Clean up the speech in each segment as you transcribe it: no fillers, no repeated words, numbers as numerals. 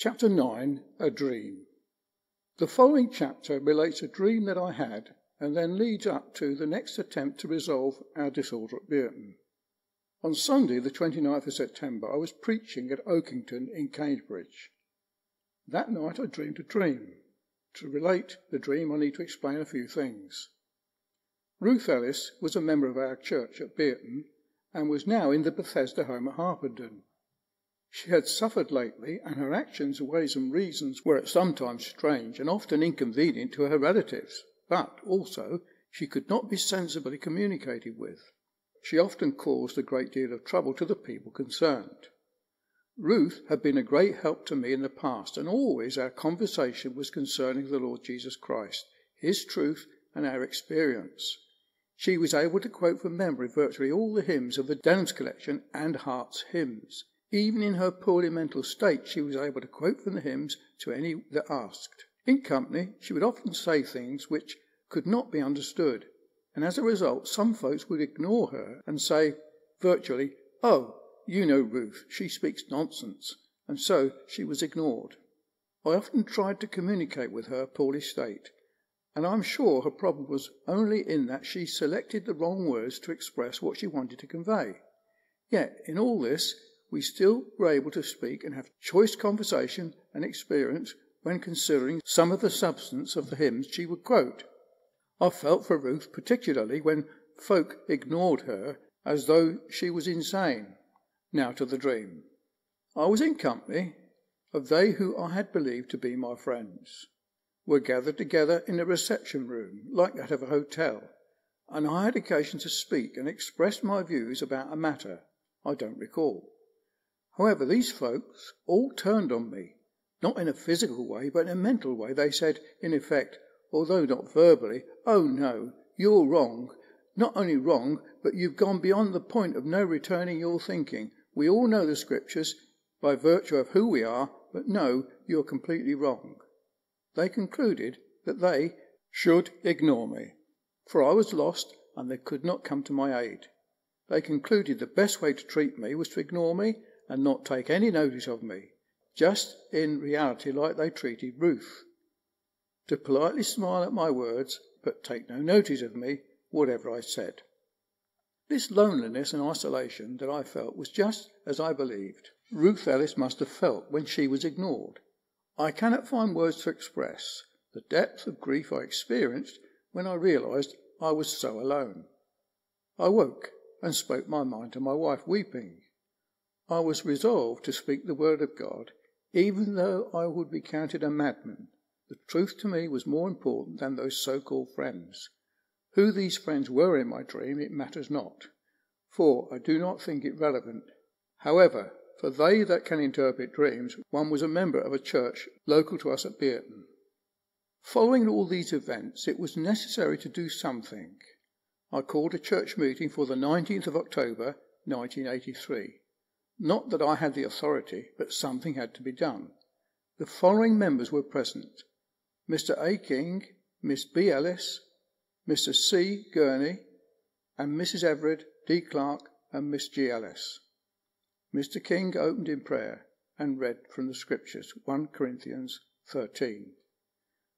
Chapter 9, A Dream. The following chapter relates a dream that I had and then leads up to the next attempt to resolve our disorder at Bearton. On Sunday, the 29th of September, I was preaching at Oakington in Cambridge. That night I dreamed a dream. To relate the dream, I need to explain a few things. Ruth Ellis was a member of our church at Bearton and was now in the Bethesda home at Harpenden. She had suffered lately, and her actions, ways and reasons were at some times strange and often inconvenient to her relatives, but also she could not be sensibly communicated with. She often caused a great deal of trouble to the people concerned. Ruth had been a great help to me in the past, and always our conversation was concerning the Lord Jesus Christ, his truth and our experience. She was able to quote from memory virtually all the hymns of the Downs collection and Hart's hymns. Even in her poorly mental state, she was able to quote from the hymns to any that asked. In company, she would often say things which could not be understood, and as a result, some folks would ignore her and say, virtually, "Oh, you know Ruth, she speaks nonsense," and so she was ignored. I often tried to communicate with her poorly state, and I'm sure her problem was only in that she selected the wrong words to express what she wanted to convey. Yet, in all this, we still were able to speak and have choice conversation and experience when considering some of the substance of the hymns she would quote. I felt for Ruth particularly when folk ignored her as though she was insane. Now to the dream. I was in company of they who I had believed to be my friends. Were gathered together in a reception room like that of a hotel, and I had occasion to speak and express my views about a matter I don't recall. However, these folks all turned on me, not in a physical way, but in a mental way. They said, in effect, although not verbally, "Oh no, you're wrong. Not only wrong, but you've gone beyond the point of no returning your thinking. We all know the scriptures by virtue of who we are, but no, you're completely wrong." They concluded that they should ignore me, for I was lost and they could not come to my aid. They concluded the best way to treat me was to ignore me and not take any notice of me, just in reality like they treated Ruth. To politely smile at my words, but take no notice of me, whatever I said. This loneliness and isolation that I felt was just as I believed Ruth Ellis must have felt when she was ignored. I cannot find words to express the depth of grief I experienced when I realized I was so alone. I woke and spoke my mind to my wife, weeping. I was resolved to speak the word of God, even though I would be counted a madman. The truth to me was more important than those so-called friends. Who these friends were in my dream, it matters not, for I do not think it relevant. However, for they that can interpret dreams, one was a member of a church local to us at Bearton. Following all these events, it was necessary to do something. I called a church meeting for the 19th of October, 1983. Not that I had the authority, but something had to be done. The following members were present: Mr. A. King, Miss B. Ellis, Mr. C. Gurney, and Mrs. Everett, D. Clark, and Miss G. Ellis. Mr. King opened in prayer and read from the Scriptures, 1 Corinthians 13.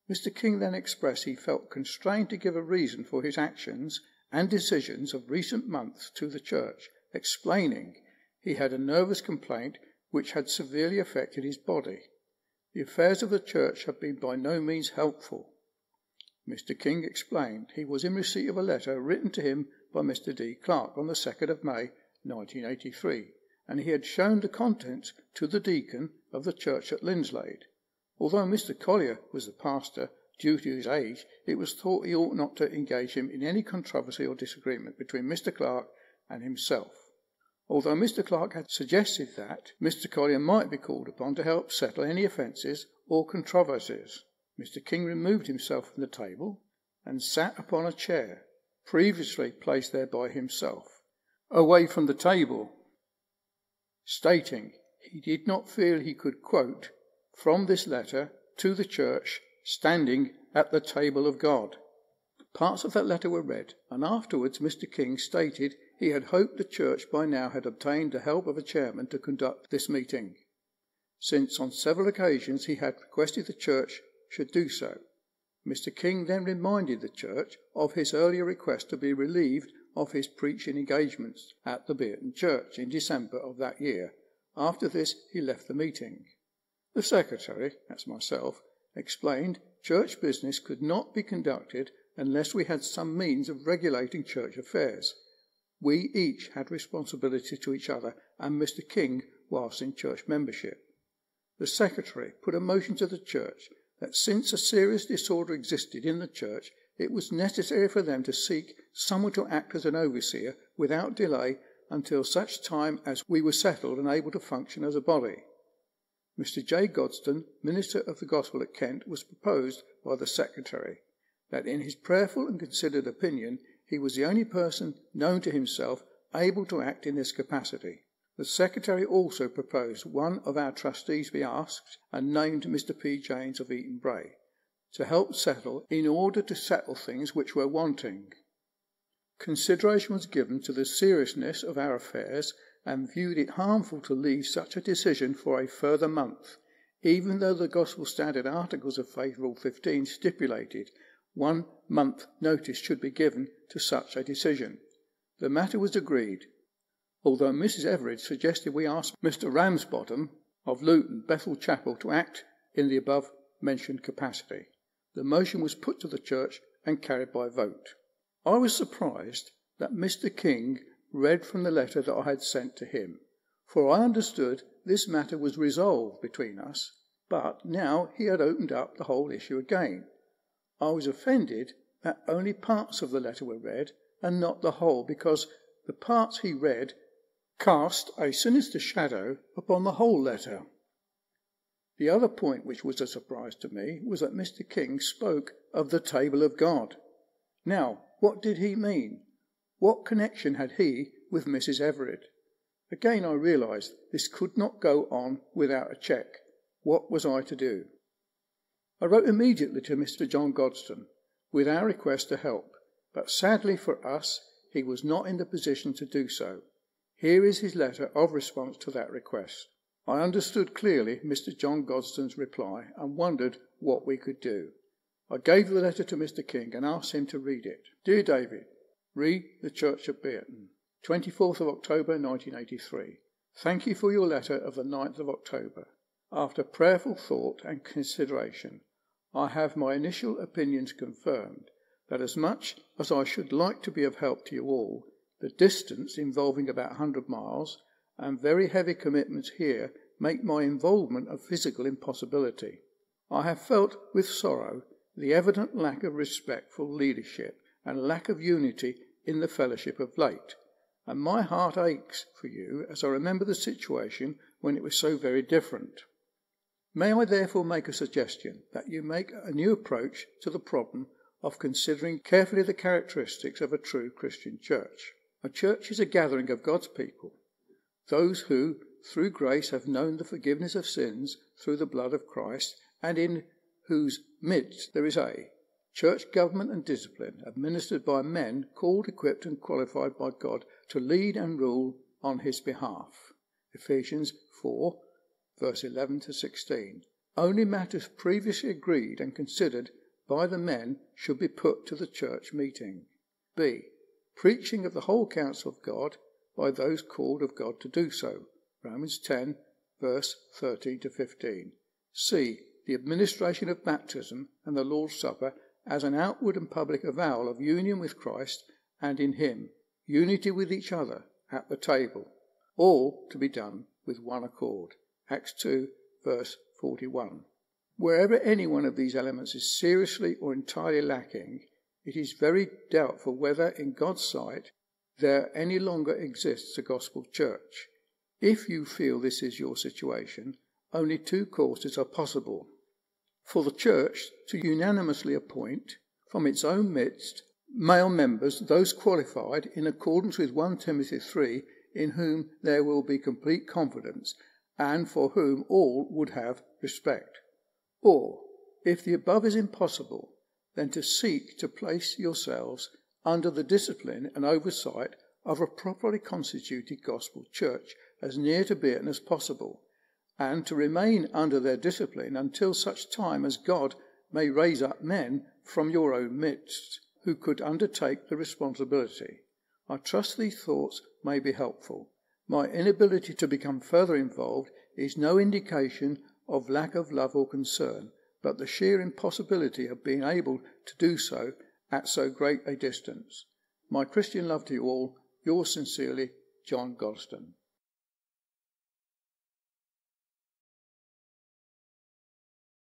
Mr. King then expressed he felt constrained to give a reason for his actions and decisions of recent months to the church, explaining he had a nervous complaint which had severely affected his body. The affairs of the church had been by no means helpful. Mr. King explained he was in receipt of a letter written to him by Mr. D. Clark on the 2nd of May, 1983, and he had shown the contents to the deacon of the church at Linslade. Although Mr. Collier was the pastor, due to his age, it was thought he ought not to engage him in any controversy or disagreement between Mr. Clark and himself. Although Mr. Clark had suggested that Mr. Collier might be called upon to help settle any offences or controversies, Mr. King removed himself from the table and sat upon a chair, previously placed there by himself, away from the table, stating he did not feel he could quote from this letter to the church standing at the table of God. Parts of that letter were read, and afterwards Mr. King stated he had hoped the church by now had obtained the help of a chairman to conduct this meeting. since on several occasions he had requested the church should do so. Mr. King then reminded the church of his earlier request to be relieved of his preaching engagements at the Bearton Church in December of that year. After this, he left the meeting. The secretary, that's myself, explained church business could not be conducted unless we had some means of regulating church affairs. We each had responsibility to each other and Mr. King whilst in church membership. The secretary put a motion to the church that since a serious disorder existed in the church, it was necessary for them to seek someone to act as an overseer without delay until such time as we were settled and able to function as a body. Mr. J. Godstone, minister of the gospel at Kent, was proposed by the secretary that in his prayerful and considered opinion he was the only person known to himself able to act in this capacity. The secretary also proposed one of our trustees be asked and named Mr. P. Janes of Eaton Bray to help settle in order to settle things which were wanting. Consideration was given to the seriousness of our affairs and viewed it harmful to leave such a decision for a further month, even though the Gospel Standard Articles of Faith Rule 15 stipulated 1 month notice should be given to such a decision. The matter was agreed, although Mrs. Everard suggested we ask Mr. Ramsbottom of Luton Bethel Chapel to act in the above-mentioned capacity. The motion was put to the church and carried by vote. I was surprised that Mr. King read from the letter that I had sent to him, for I understood this matter was resolved between us, but now he had opened up the whole issue again. I was offended that only parts of the letter were read and not the whole, because the parts he read cast a sinister shadow upon the whole letter. The other point which was a surprise to me was that Mr. King spoke of the table of God. Now, what did he mean? What connection had he with Mrs. Everard? Again I realised this could not go on without a check. What was I to do? I wrote immediately to Mr. John Godstone with our request to help, but sadly for us he was not in the position to do so. Here is his letter of response to that request. I understood clearly Mr. John Godstone's reply and wondered what we could do. I gave the letter to Mr. King and asked him to read it. Dear David, re the Church at Bearton, 24th of October 1983. Thank you for your letter of the 9th of October. After prayerful thought and consideration, I have my initial opinions confirmed that as much as I should like to be of help to you all, the distance involving about 100 miles and very heavy commitments here make my involvement a physical impossibility. I have felt with sorrow the evident lack of respectful leadership and lack of unity in the fellowship of late, and my heart aches for you as I remember the situation when it was so very different. May I therefore make a suggestion that you make a new approach to the problem of considering carefully the characteristics of a true Christian church. A church is a gathering of God's people, those who, through grace, have known the forgiveness of sins through the blood of Christ, and in whose midst there is a church government and discipline administered by men called, equipped and qualified by God to lead and rule on his behalf. Ephesians 4, verse 11 to 16. Only matters previously agreed and considered by the men should be put to the church meeting. B. Preaching of the whole counsel of God by those called of God to do so. Romans 10, verse 13 to 15. C. The administration of baptism and the Lord's Supper as an outward and public avowal of union with Christ and in him, unity with each other at the table, all to be done with one accord. Acts 2, verse 41. Wherever any one of these elements is seriously or entirely lacking, it is very doubtful whether, in God's sight, there any longer exists a gospel church. If you feel this is your situation, only two courses are possible. For the church to unanimously appoint, from its own midst, male members, those qualified in accordance with 1 Timothy 3, in whom there will be complete confidence, and for whom all would have respect. Or, if the above is impossible, then to seek to place yourselves under the discipline and oversight of a properly constituted gospel church as near to Bearton as possible, and to remain under their discipline until such time as God may raise up men from your own midst who could undertake the responsibility. I trust these thoughts may be helpful. My inability to become further involved is no indication of lack of love or concern, but the sheer impossibility of being able to do so at so great a distance. My Christian love to you all. Yours sincerely, John Gosden.